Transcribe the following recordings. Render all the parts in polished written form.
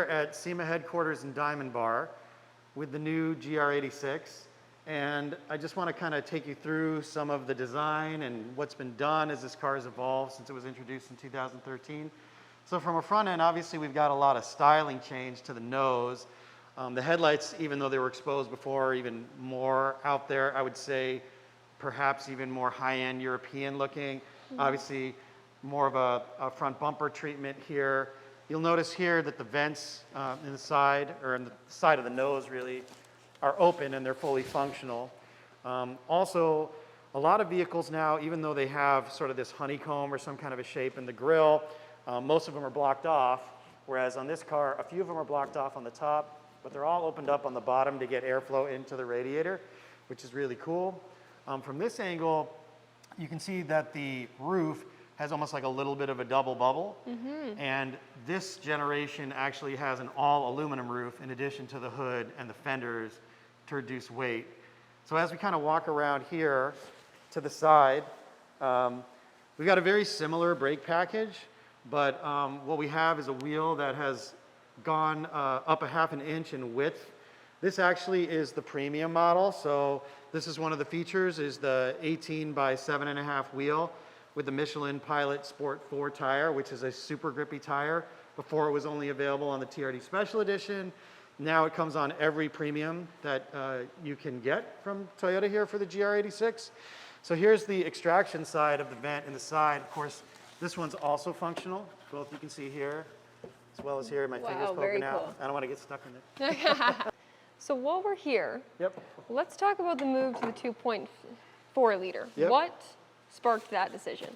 at SEMA headquarters in Diamond Bar with the new GR86, and I just want to kind of take you through some of the design and what's been done as this car has evolved since it was introduced in 2013. So from a front end, obviously we've got a lot of styling change to the nose. The headlights, even though they were exposed before, are even more out there. I would say perhaps even more high-end European looking. Obviously more of a front bumper treatment here. You'll notice here that the vents in the side, or in the side of the nose really, are open and they're fully functional. Also, a lot of vehicles now, even though they have sort of this honeycomb or some kind of a shape in the grille, most of them are blocked off, whereas on this car, a few of them are blocked off on the top, but they're all opened up on the bottom to get airflow into the radiator, which is really cool. From this angle, you can see that the roof has almost like a little bit of a double bubble. And this generation actually has an all aluminum roof in addition to the hood and the fenders to reduce weight. So as we kind of walk around here to the side, we've got a very similar brake package, but what we have is a wheel that has gone up a ½ inch in width. This actually is the premium model. So this is one of the features, is the 18 by 7.5 wheel with the Michelin Pilot Sport 4 tire, which is a super grippy tire. Before it was only available on the TRD Special Edition. Now it comes on every premium that you can get from Toyota here for the GR86. So here's the extraction side of the vent in the side. Of course, this one's also functional. Both you can see here, as well as here. My finger's poking out. Cool. I don't want to get stuck in it. So while we're here, let's talk about the move to the 2.4 liter. What sparked that decision?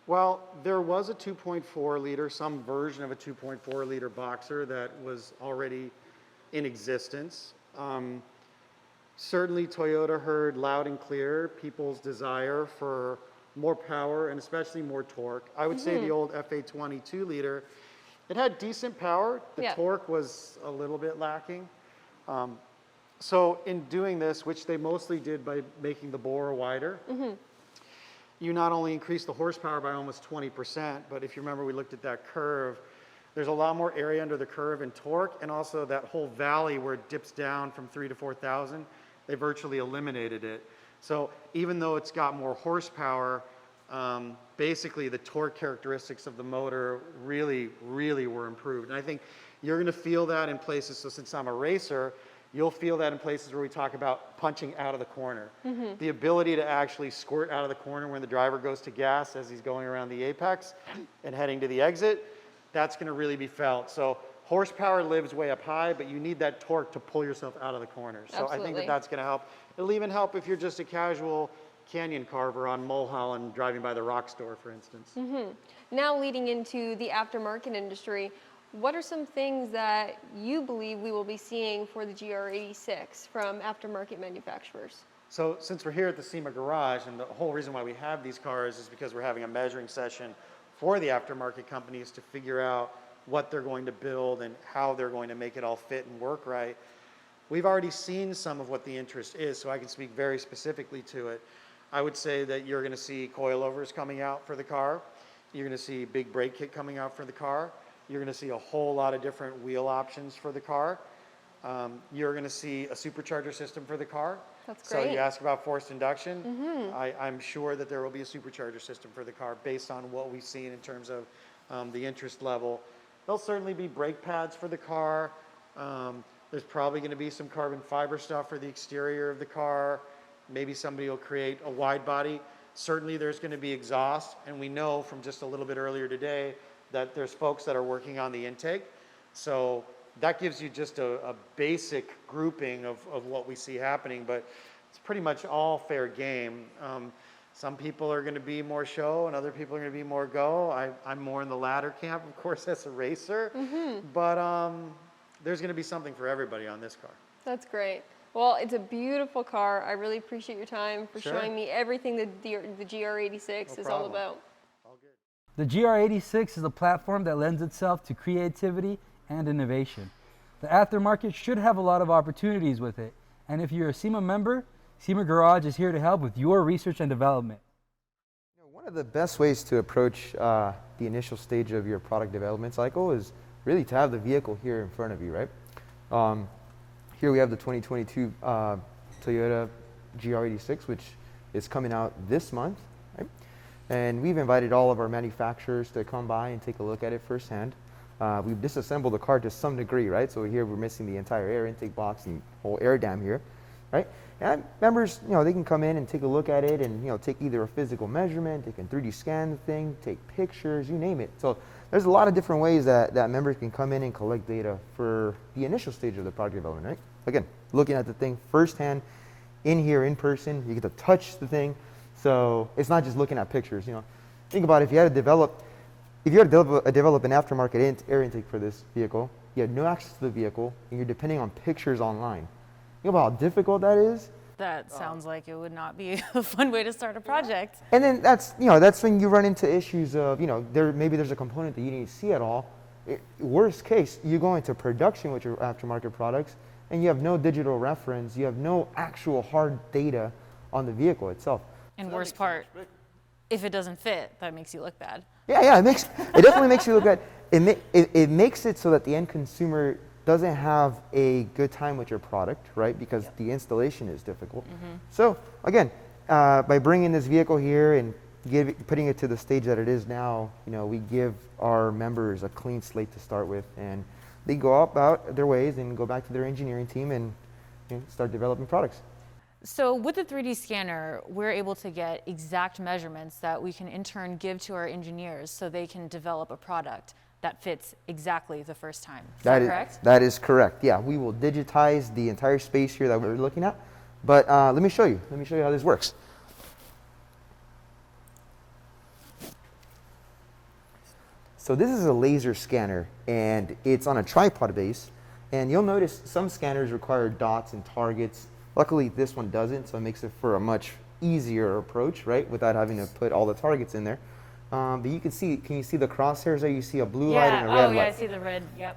Well, there was a 2.4 liter, some version of a 2.4 liter Boxer that was already in existence. Certainly Toyota heard loud and clear people's desire for more power and especially more torque. I would say the old FA20 2 liter, it had decent power. The torque was a little bit lacking. So in doing this, which they mostly did by making the bore wider, you not only increase the horsepower by almost 20%, but if you remember we looked at that curve, there's a lot more area under the curve and torque, and also that whole valley where it dips down from 3,000 to 4,000, they virtually eliminated it. So even though it's got more horsepower, basically the torque characteristics of the motor really were improved. And I think you're gonna feel that in places, so since I'm a racer, you'll feel that in places where we talk about punching out of the corner. The ability to actually squirt out of the corner when the driver goes to gas as he's going around the apex and heading to the exit, that's gonna really be felt. So horsepower lives way up high, but you need that torque to pull yourself out of the corner. So I think that that's gonna help. It'll even help if you're just a casual canyon carver on Mulholland driving by the rock store, for instance. Now leading into the aftermarket industry, what are some things that you believe we will be seeing for the GR86 from aftermarket manufacturers? So since we're here at the SEMA Garage, and the whole reason why we have these cars is because we're having a measuring session for the aftermarket companies to figure out what they're going to build and how they're going to make it all fit and work right. We've already seen some of what the interest is, so I can speak very specifically to it. I would say that you're going to see coilovers coming out for the car. You're going to see big brake kit coming out for the car. You're going to see a whole lot of different wheel options for the car. You're going to see a supercharger system for the car. That's great. So you ask about forced induction. I'm sure that there will be a supercharger system for the car based on what we've seen in terms of the interest level. There'll certainly be brake pads for the car. There's probably going to be some carbon fiber stuff for the exterior of the car. Maybe somebody will create a wide body. Certainly there's going to be exhaust, and we know from just a little bit earlier today that there's folks that are working on the intake. So that gives you just a basic grouping of what we see happening, but it's pretty much all fair game. Some people are going to be more show and other people are going to be more go. I'm more in the latter camp, of course, as a racer, but there's going to be something for everybody on this car. That's great. Well, it's a beautiful car. I really appreciate your time for showing me everything that the GR86 is all about. All good. The GR86 is a platform that lends itself to creativity and innovation. The aftermarket should have a lot of opportunities with it. And if you're a SEMA member, SEMA Garage is here to help with your research and development. One of the best ways to approach the initial stage of your product development cycle is really to have the vehicle here in front of you, right? Here we have the 2022 Toyota GR86, which is coming out this month, right? And we've invited all of our manufacturers to come by and take a look at it firsthand. We've disassembled the car to some degree, right? So here we're missing the entire air intake box and whole air dam here, right? And members, they can come in and take a look at it and, take either a physical measurement, they can 3D scan the thing, take pictures, you name it. So there's a lot of different ways that members can come in and collect data for the initial stage of the product development, right? Again, looking at the thing firsthand, in here, in person, you get to touch the thing. So it's not just looking at pictures, Think about it, if you had to develop an aftermarket air intake for this vehicle, you have no access to the vehicle, and you're depending on pictures online. Think about how difficult that is. That sounds like it would not be a fun way to start a project. And then that's when you run into issues of, maybe there's a component that you didn't see at all. Worst case, you go into production with your aftermarket products, and you have no digital reference, you have no actual hard data on the vehicle itself. And worst part, if it doesn't fit, that makes you look bad. Yeah, it definitely makes you look bad. It makes it so that the end consumer doesn't have a good time with your product, right? Because the installation is difficult. So again, by bringing this vehicle here and putting it to the stage that it is now, we give our members a clean slate to start with, and they go about their ways and go back to their engineering team and start developing products. So with the 3D scanner, we're able to get exact measurements that we can in turn give to our engineers so they can develop a product that fits exactly the first time. Is that correct? That is correct. Yeah, we will digitize the entire space here that we're looking at. But let me show you. Let me show you how this works. So this is a laser scanner, and it's on a tripod base. And you'll notice some scanners require dots and targets. Luckily, this one doesn't, so it makes it for a much easier approach, right, without having to put all the targets in there. But you can you see the crosshairs there? You see a blue light and a red light. Yeah, I see the red, yep.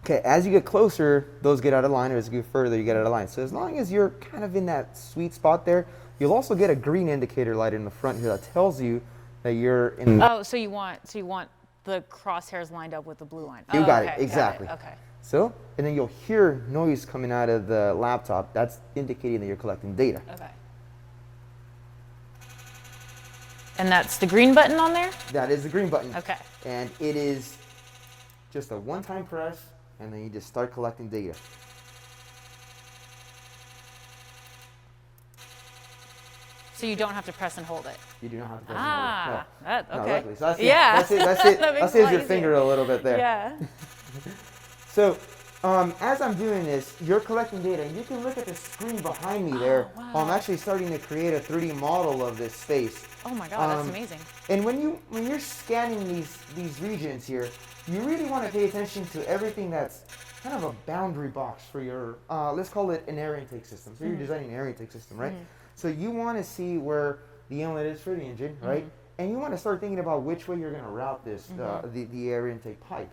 Okay, as you get closer, those get out of line, or as you go further, you get out of line. So as long as you're kind of in that sweet spot there, you'll also get a green indicator light in the front here that tells you that you're in. Oh, so you want the crosshairs lined up with the blue line. You got it, exactly. Got it, okay. So, and then you'll hear noise coming out of the laptop. That's indicating that you're collecting data. Okay. And that's the green button on there? That is the green button. Okay. And it is just a one-time press, and then you just start collecting data. So you don't have to press and hold it. You do not have to press and hold it. No. Okay. Luckily. So that's it. Yeah. That's it. That makes That saves it your easier. finger a little bit there. Yeah. So, as I'm doing this, you're collecting data, and you can look at the screen behind me there. wow. I'm actually starting to create a 3D model of this space. Oh my God, that's amazing. And when you're scanning these regions here, you really want to pay attention to everything that's kind of a boundary box for your, let's call it an air intake system. So you're designing an air intake system, right? So you want to see where the inlet is for the engine, right? And you want to start thinking about which way you're going to route this, the air intake pipe.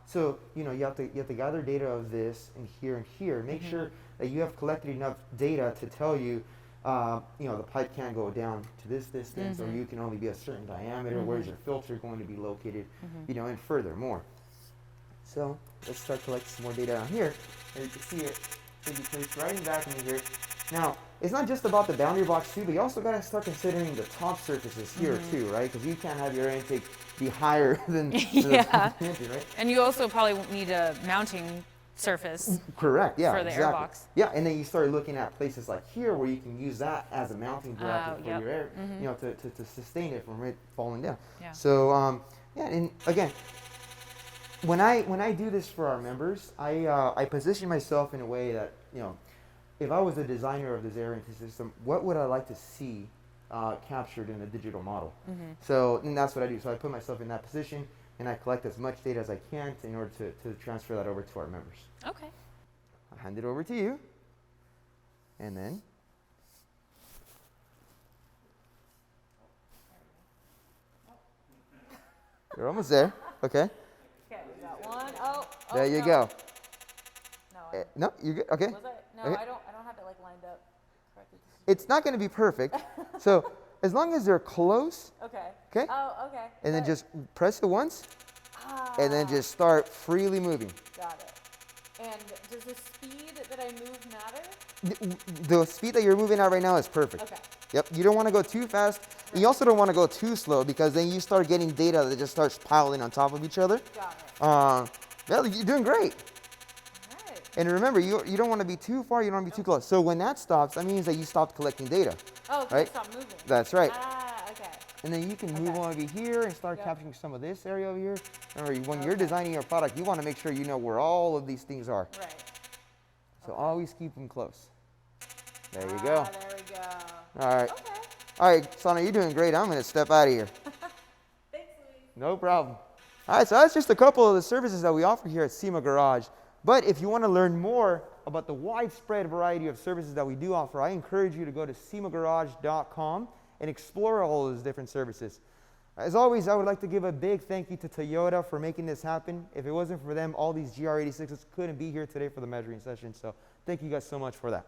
So you have to gather data of this and here. Make sure that you have collected enough data to tell you, the pipe can't go down to this distance, or you can only be a certain diameter. Where's your filter going to be located? And furthermore. So let's start collecting some more data down here, and you can see it should be placed right in back in here. Now, it's not just about the boundary box too, but you also got to start considering the top surfaces here too, right? Because you can't have your intake be higher than the engine, right? And you also probably need a mounting surface. Correct, yeah, for the exactly. airbox. Yeah, and then you start looking at places like here where you can use that as a mounting bracket for your air, to sustain it from it falling down. Yeah. So, and again, when I do this for our members, I position myself in a way that, if I was the designer of this air intake system, what would I like to see captured in a digital model? So, and that's what I do. So I put myself in that position, and I collect as much data as I can in order to transfer that over to our members. Okay. I'll hand it over to you, and then you're almost there. Okay. Okay, we got one. Oh, There you go. No, No, you're good. Okay. was I? No, Okay. I don't have it like lined up correctly. It's not going to be perfect. So as long as they're close, Okay. okay? Oh, okay. And then Good. just press it once, and then Ah, just start freely moving. got it. And does the speed that I move matter? The speed that you're moving at right now is perfect. Okay. Yep, you don't want to go too fast. You also don't want to go too slow because then you start getting data that just starts piling on top of each other. Got it. Yeah, you're doing great. All right. And remember, you don't want to be too far, you don't want to be too close. So when that stops, that means that you stopped collecting data. Oh, okay. Right? Stop moving. That's right. Ah, okay. And then you can move on over here and start Yep. capturing some of this area over here. Remember, when you're designing your product, you want to make sure you know where all of these things are. Right. So always keep them close. There you go. Ah, there we go. All right. Okay. All right, Sana, you're doing great. I'm going to step out of here. Thanks, Luis. No problem. All right, so that's just a couple of the services that we offer here at SEMA Garage. But if you want to learn more about the widespread variety of services that we do offer, I encourage you to go to semagarage.com and explore all those different services. As always, I would like to give a big thank you to Toyota for making this happen. If it wasn't for them, all these GR86s couldn't be here today for the measuring session. So thank you guys so much for that.